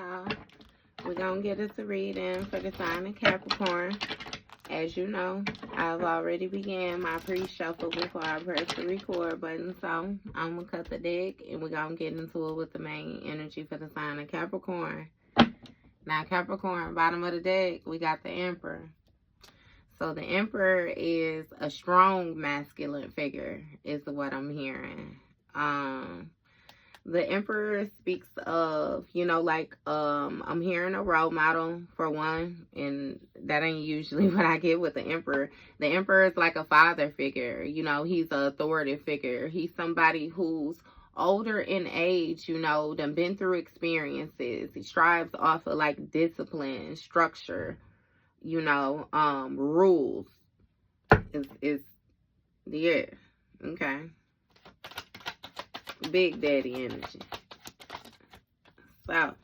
y'all. We're going to get us a reading for the sign of Capricorn. As you know, I've already began my pre-shuffle before I press the record button. So I'm going to cut the deck and we're going to get into it with the main energy for the sign of Capricorn. Now, Capricorn, bottom of the deck, we got the Emperor. So the Emperor is a strong masculine figure, is what I'm hearing. The Emperor speaks of, I'm hearing a role model for one, and that ain't usually what I get with the Emperor. The Emperor is like a father figure, he's an authoritative figure. He's somebody who's older in age, done been through experiences. He strives off of like discipline, structure, rules. Yeah, okay. Big daddy energy. So,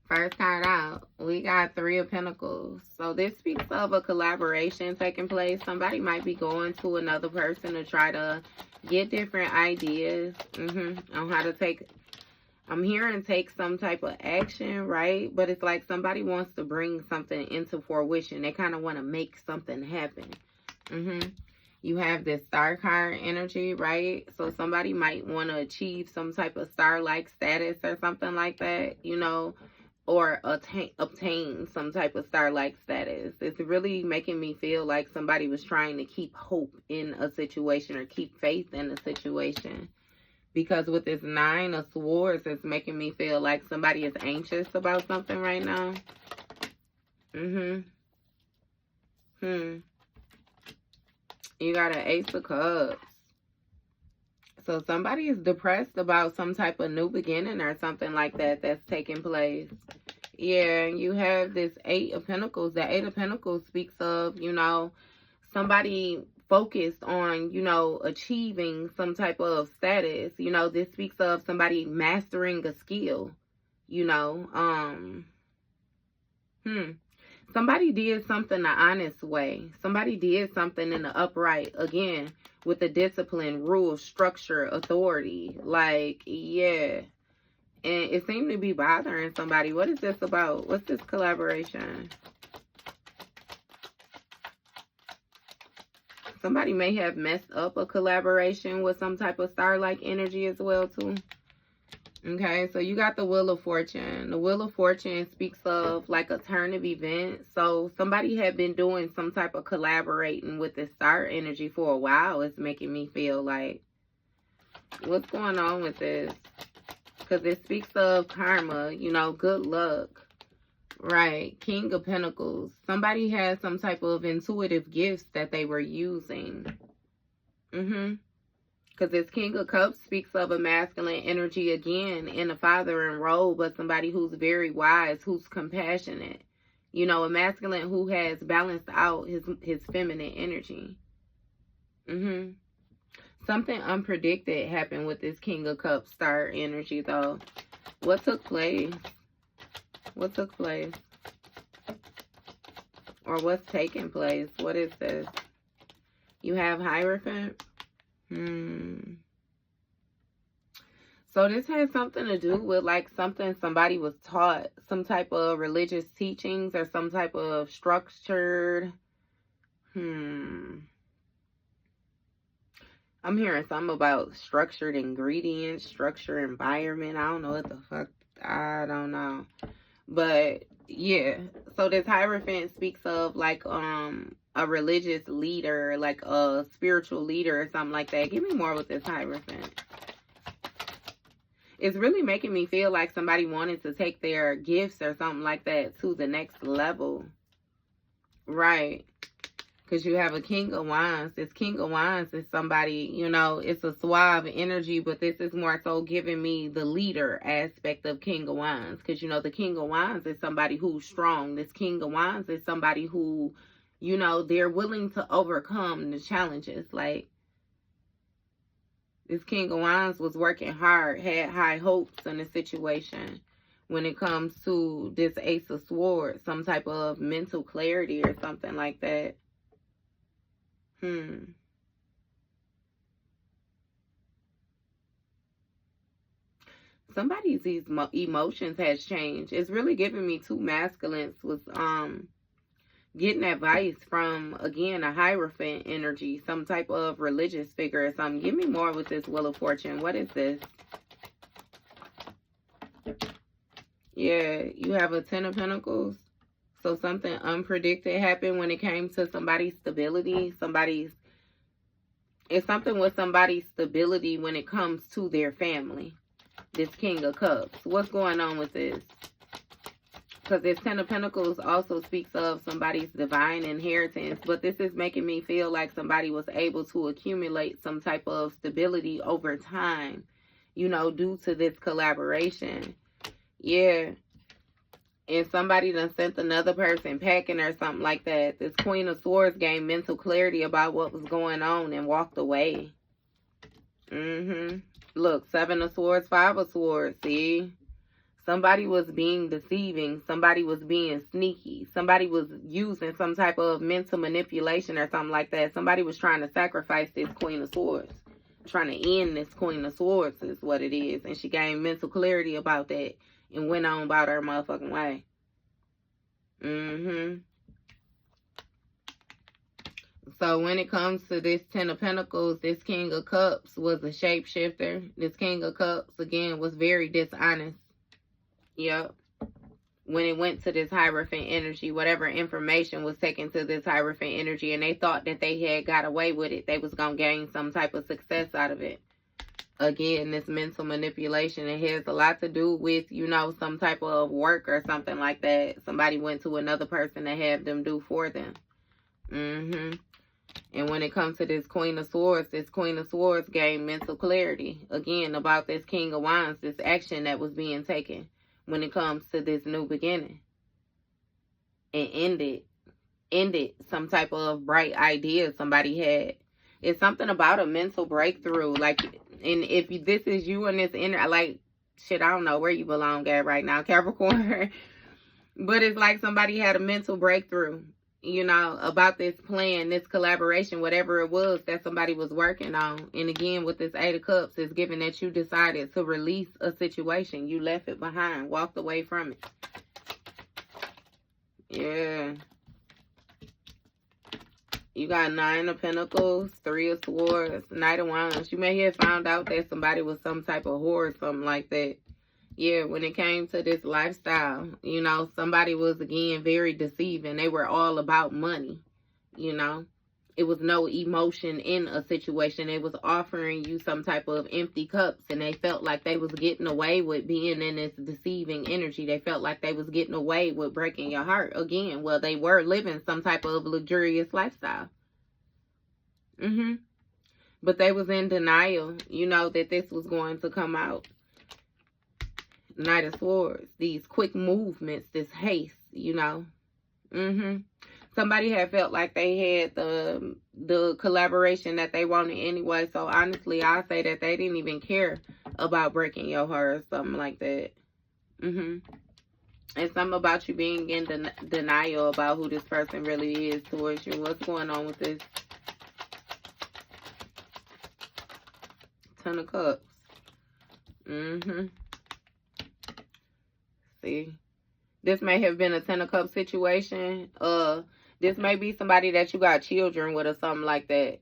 first card out, we got Three of Pentacles. So this speaks of a collaboration taking place. Somebody might be going to another person to try to get different ideas on how to take. I'm hearing take some type of action, right? But it's like somebody wants to bring something into fruition. They kind of want to make something happen. You have this star card energy, right? So somebody might want to achieve some type of star-like status or something like that, or obtain some type of star-like status. It's really making me feel like somebody was trying to keep hope in a situation or keep faith in a situation. Because with this Nine of Swords, it's making me feel like somebody is anxious about something right now. You got an Ace of Cups. So somebody is depressed about some type of new beginning or something like that that's taking place. Yeah, and you have this Eight of Pentacles. The Eight of Pentacles speaks of, somebody focused on, achieving some type of status. This speaks of somebody mastering a skill, Somebody did something the honest way. Somebody did something in the upright, again, with the discipline, rules, structure, authority. Like, yeah. And it seemed to be bothering somebody. What is this about? What's this collaboration? Somebody may have messed up a collaboration with some type of star-like energy as well, too. Okay, so you got the Wheel of Fortune. The Wheel of Fortune speaks of like a turn of events. So somebody had been doing some type of collaborating with the star energy for a while. It's making me feel like, what's going on with this? Because it speaks of karma, good luck. Right, King of Pentacles. Somebody has some type of intuitive gifts that they were using. Because this King of Cups speaks of a masculine energy again in a fathering role, but somebody who's very wise, who's compassionate. A masculine who has balanced out his feminine energy. Something unpredicted happened with this King of Cups star energy, though. What took place? What took place? Or what's taking place? What is this? You have Hierophant. So this has something to do with like something somebody was taught, some type of religious teachings or some type of structured. I'm hearing something about structured ingredients, structured environment. I don't know what the fuck. I don't know. But yeah, so this Hierophant speaks of like a religious leader, like a spiritual leader or something like that. Give me more with this Hierophant. It's really making me feel like somebody wanted to take their gifts or something like that to the next level. Right. Because you have a King of Wands. This King of Wands is somebody, it's a suave energy, but this is more so giving me the leader aspect of King of Wands. Because, the King of Wands is somebody who's strong. This King of Wands is somebody who, they're willing to overcome the challenges. Like, this King of Wands was working hard, had high hopes in the situation. When it comes to this Ace of Swords, some type of mental clarity or something like that. somebody's emotions has changed. It's really giving me two masculines with getting advice from, again, a Hierophant energy, some type of religious figure or something. Give me more with this Wheel of Fortune. What is this? Yeah, you have a 10 of Pentacles. So something unpredicted happened when it came to somebody's stability. It's something with somebody's stability when it comes to their family. This King of Cups. What's going on with this? Because this 10 of Pentacles also speaks of somebody's divine inheritance. But this is making me feel like somebody was able to accumulate some type of stability over time, you know, due to this collaboration. Yeah. And somebody done sent another person packing or something like that. This Queen of Swords gained mental clarity about what was going on and walked away. Look, 7 of Swords, 5 of Swords, see? Somebody was being deceiving. Somebody was being sneaky. Somebody was using some type of mental manipulation or something like that. Somebody was trying to sacrifice this Queen of Swords. Trying to end this Queen of Swords is what it is. And she gained mental clarity about that and went on about her motherfucking way. So when it comes to this 10 of Pentacles, this King of Cups was a shapeshifter. This King of Cups, again, was very dishonest. Yep. When it went to this Hierophant energy, whatever information was taken to this Hierophant energy, and they thought that they had got away with it, they was going to gain some type of success out of it. Again, this mental manipulation, it has a lot to do with, you know, some type of work or something like that. Somebody went to another person to have them do for them. And when it comes to this Queen of Swords gained mental clarity. Again, about this King of Wands, this action that was being taken when it comes to this new beginning. And ended some type of bright idea somebody had. It's something about a mental breakthrough. Like, and if this is you in this inner, like, shit, I don't know where you belong at right now, Capricorn. But it's like somebody had a mental breakthrough, you know, about this plan, this collaboration, whatever it was that somebody was working on. And again, with this 8 of Cups, it's given that you decided to release a situation. You left it behind, walked away from it. Yeah. You got 9 of Pentacles, 3 of Swords, Knight of Wands. You may have found out that somebody was some type of whore or something like that. Yeah, when it came to this lifestyle, you know, somebody was, again, very deceiving. They were all about money, you know. It was no emotion in a situation. They was offering you some type of empty cups, and they felt like they was getting away with being in this deceiving energy. They felt like they was getting away with breaking your heart. Again, well, they were living some type of luxurious lifestyle. But they was in denial, you know, that this was going to come out. Knight of Swords, these quick movements, this haste, you know. Somebody had felt like they had the collaboration that they wanted anyway. So honestly, I say that they didn't even care about breaking your heart or something like that. And something about you being in denial about who this person really is towards you. What's going on with this 10 of Cups? See, this may have been a 10 of Cups situation. This may be somebody that you got children with or something like that.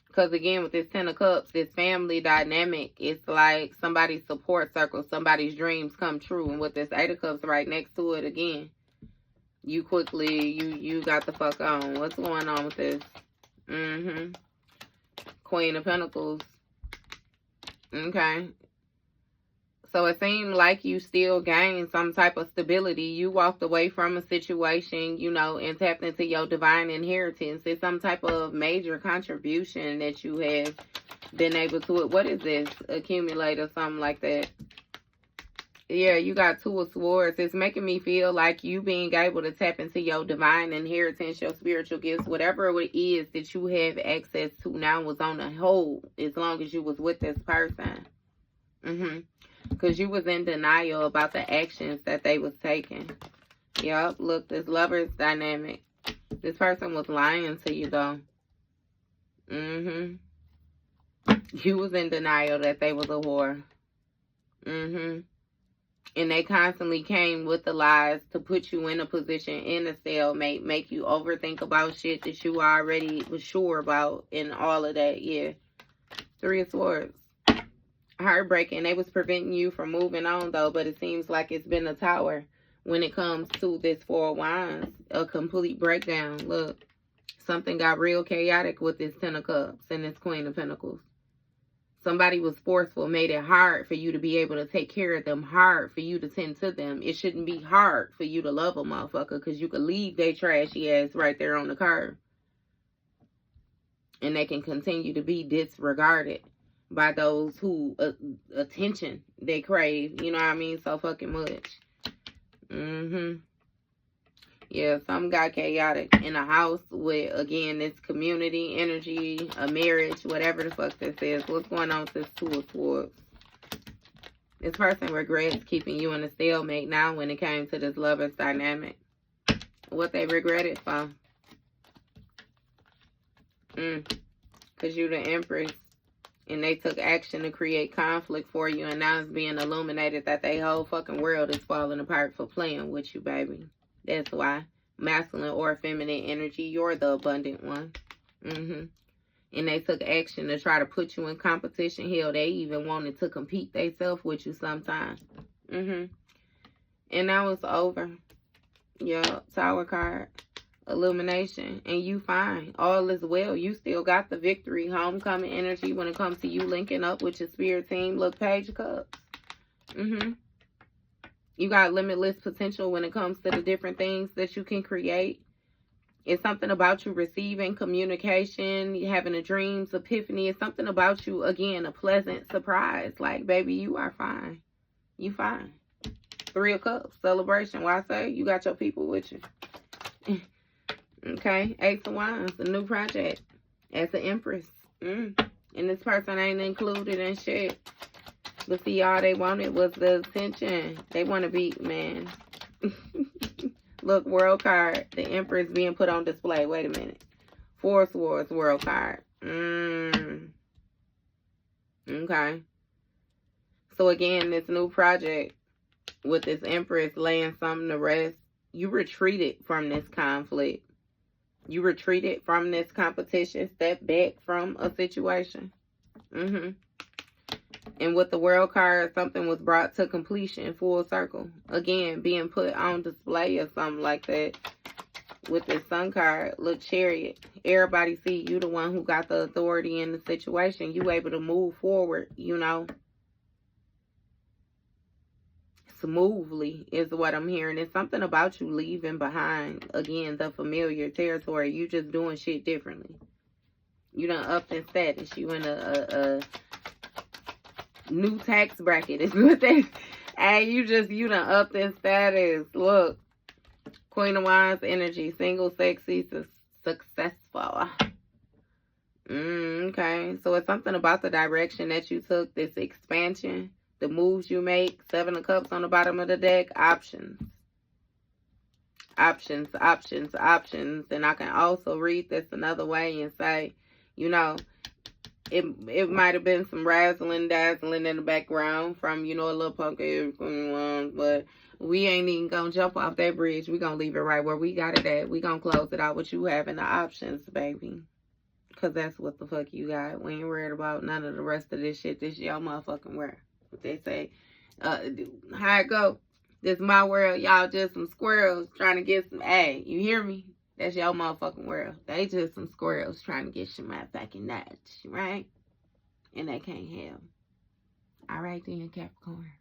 Because again, with this 10 of Cups, this family dynamic, it's like somebody's support circle, somebody's dreams come true. And with this 8 of Cups right next to it, again, you quickly, you got the fuck on. What's going on with this? Queen of Pentacles. Okay. So it seemed like you still gained some type of stability. You walked away from a situation, you know, and tapped into your divine inheritance. It's some type of major contribution that you have been able to. What is this? Accumulate or something like that. Yeah, you got 2 of Swords. It's making me feel like you being able to tap into your divine inheritance, your spiritual gifts, whatever it is that you have access to now was on a hold as long as you was with this person. Because you was in denial about the actions that they was taking. Yup, look, this lover's dynamic. This person was lying to you, though. You was in denial that they was a whore. And they constantly came with the lies to put you in a position, in a stalemate, make you overthink about shit that you already was sure about, and all of that. Yeah. 3 of Swords. Heartbreaking. They was preventing you from moving on, though, but it seems like it's been a tower when it comes to this 4 of Wands. A complete breakdown. Look, something got real chaotic with this 10 of Cups and this Queen of Pentacles. Somebody was forceful, made it hard for you to be able to take care of them, hard for you to tend to them. It shouldn't be hard for you to love a motherfucker, because you could leave their trashy ass right there on the curb. And they can continue to be disregarded by those who attention they crave. You know what I mean? So fucking much. Yeah, something got chaotic in a house with, again, this community energy, a marriage, whatever the fuck this is. What's going on with this 2 of Swords? This person regrets keeping you in a stalemate now when it came to this lover's dynamic. What they regretted for? Because you're the Empress. And they took action to create conflict for you. And now it's being illuminated that their whole fucking world is falling apart for playing with you, baby. That's why. Masculine or feminine energy, you're the abundant one. And they took action to try to put you in competition. Hell, they even wanted to compete themselves with you sometimes. And now it's over. Yeah, Tower card. Illumination. And you fine. All is well. You still got the victory. Homecoming energy when it comes to you linking up with your spirit team. Look, Page of Cups. You got limitless potential when it comes to the different things that you can create. It's something about you receiving communication, having a dreams, epiphany. It's something about you, again, a pleasant surprise. Like, baby, you are fine. You fine. 3 of Cups, celebration. Why I say you got your people with you. Okay, 8 of Wands, a new project as an Empress. And this person ain't included in shit. But see, all they wanted was the attention. They want to be, man. Look, World card. The Empress being put on display. Wait a minute. 4 of Swords, World card. Okay. So again, this new project with this Empress laying something to rest. You retreated from this conflict. You retreated from this competition. Step back from a situation. And with the World card, something was brought to completion, full circle. Again, being put on display or something like that. With this Sun card, look, Chariot. Everybody see you the one who got the authority in the situation. You able to move forward, you know. Smoothly is what I'm hearing. It's something about you leaving behind, again, the familiar territory. You just doing shit differently. You done upped in status. You in a new tax bracket is what they, and you done upped in status. Look, Queen of Wands energy, single, sexy, successful. Okay, so it's something about the direction that you took, this expansion, the moves you make. 7 of Cups on the bottom of the deck. Options. And I can also read this another way and say, you know, it might have been some razzling dazzling in the background from, you know, a little punky, but we ain't even gonna jump off that bridge. We gonna leave it right where we got it at. We gonna close it out with you having the options, baby. Because that's what the fuck you got. We ain't worried about none of the rest of this shit. This y'all motherfucking world. What they say, how it go? This my world. Y'all just some squirrels trying to get some, hey, you hear me? That's your motherfucking world. They just some squirrels trying to get some motherfucking nuts, right? And they can't help. All right then, Capricorn.